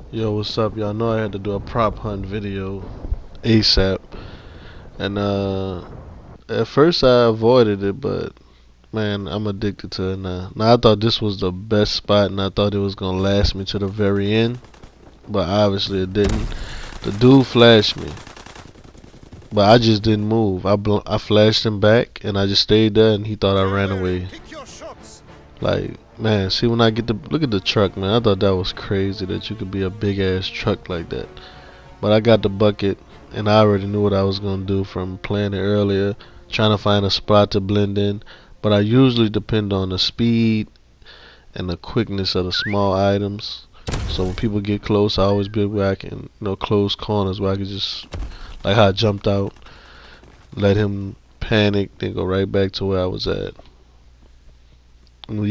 Yo, what's up? Y'all know I had to do a prop hunt video ASAP. And at first I avoided it, but man, I'm addicted to it now. Now I thought this was the best spot and I thought it was gonna last me to the very end, but obviously it didn't. The dude flashed me, but I just didn't move. I flashed him back and I just stayed there and he thought I ran away. Like, man, see when I get to look at the truck, man, I thought that was crazy that you could be a big ass truck like that. But I got the bucket, and I already knew what I was gonna do from playing it earlier, trying to find a spot to blend in. But I usually depend on the speed and the quickness of the small items. So when people get close, I always be where I can, close corners where I can just, like how I jumped out, let him panic, then go right back to where I was at. And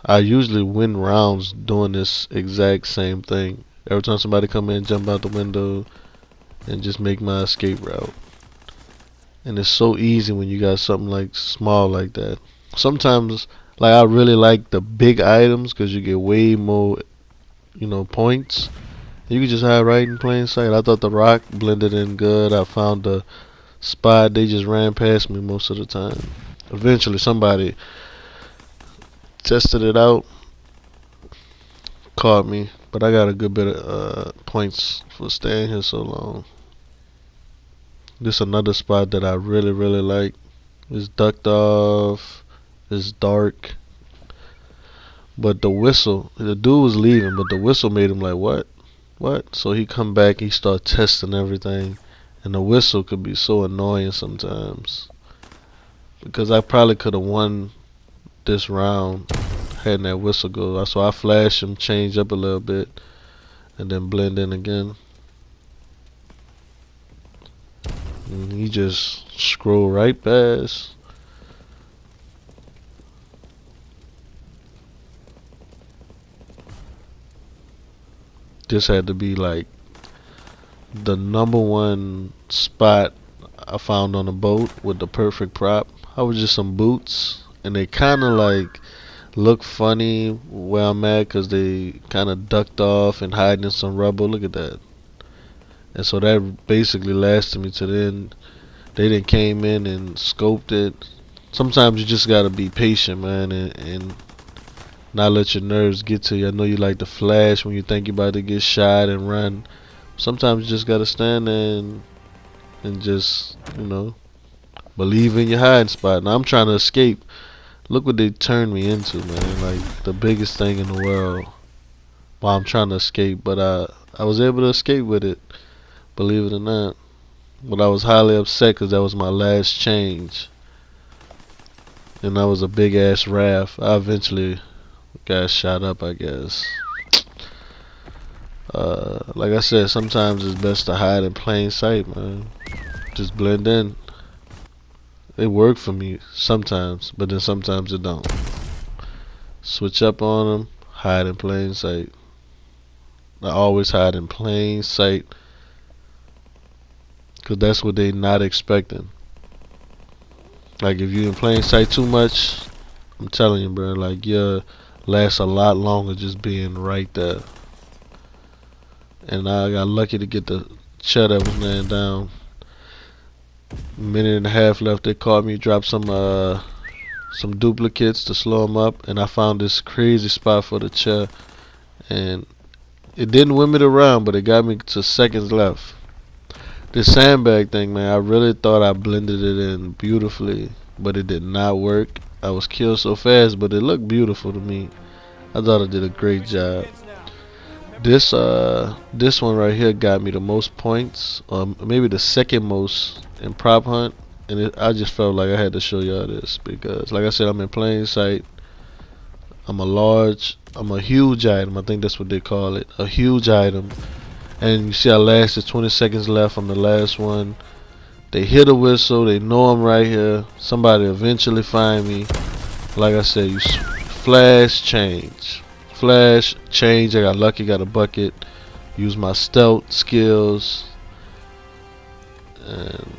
I usually win rounds doing this exact same thing. Every time somebody come in, jump out the window, and just make my escape route. And it's so easy when you got something like small like that. Sometimes, like I really like the big items because you get way more, points. You can just hide right in plain sight. I thought the rock blended in good. I found the spot. They just ran past me most of the time. Eventually, somebody tested it out, caught me, but I got a good bit of points for staying here so long. This another spot that I really like. It's ducked off. It's dark. But the whistle, the dude was leaving, but the whistle made him like, what? What? So he come back, he start testing everything. And the whistle could be so annoying sometimes. Because I probably could have won this round had that whistle go. So I flash him, change up a little bit, and then blend in again. And he just scroll right past. This had to be like the number one spot I found on a boat with the perfect prop. I was just some boots, and they kind of like look funny where I'm at because they kind of ducked off and hiding in some rubble. Look at that. And so that basically lasted me to the end. They didn't came in and scoped it. Sometimes you just gotta be patient, man, and not let your nerves get to you. I know you like to flash when you think you're about to get shot and run. Sometimes you just gotta stand there and just, believe in your hiding spot. Now I'm trying to escape. Look what they turned me into, man. Like the biggest thing in the world. While I'm trying to escape, but I was able to escape with it, believe it or not. But I was highly upset because that was my last change. And that was a big ass raft. I eventually got shot up, I guess. Like I said, sometimes it's best to hide in plain sight, man. Just blend in. It worked for me sometimes, but then sometimes it don't. Switch up on them, hide in plain sight. I always hide in plain sight, cause that's what they not expecting. Like if you in plain sight too much, I'm telling you, bro, like you'll last a lot longer just being right there. And I got lucky to get the chair that was laying down. Minute and a half left. They caught me. Dropped some duplicates to slow them up, and I found this crazy spot for the chair. And it didn't win me the round, but it got me to seconds left. This sandbag thing, man, I really thought I blended it in beautifully, but it did not work. I was killed so fast, but it looked beautiful to me. I thought I did a great job. This one right here got me the most points, or maybe the second most in prop hunt, and I just felt like I had to show y'all this because, like I said, I'm in plain sight. I'm a huge item. I think that's what they call it, a huge item. And you see, I lasted 20 seconds left on the last one. They hear the whistle. They know I'm right here. Somebody eventually find me. Like I said, you flash, change. Flash, change. I got lucky, got a bucket. Use my stealth skills. And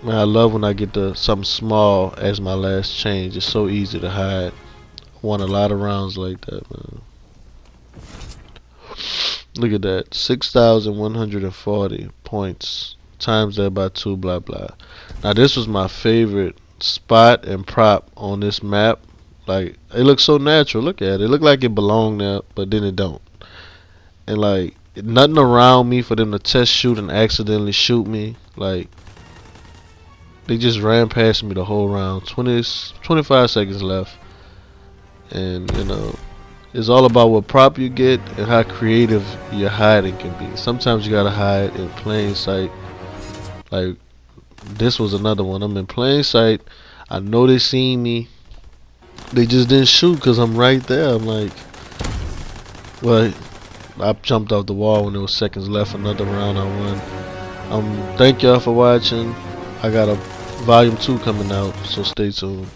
man, I love when I get to something small as my last change. It's so easy to hide. Won a lot of rounds like that, man. Look at that, 6,140 points. Times that by 2, blah blah. Now this was my favorite spot and prop on this map. Like, it looks so natural. Look at it. It looked like it belonged there, but then it don't. And like, nothing around me for them to test shoot and accidentally shoot me. Like, they just ran past me the whole round. 25 seconds left. And, you know, it's all about what prop you get and how creative your hiding can be. Sometimes you gotta hide in plain sight. Like, this was another one. I'm in plain sight. I know they seen me. They just didn't shoot because I'm right there. I'm like, well, I jumped off the wall when there was seconds left. Another round I won. Thank y'all for watching. I got a volume 2 coming out, so stay tuned.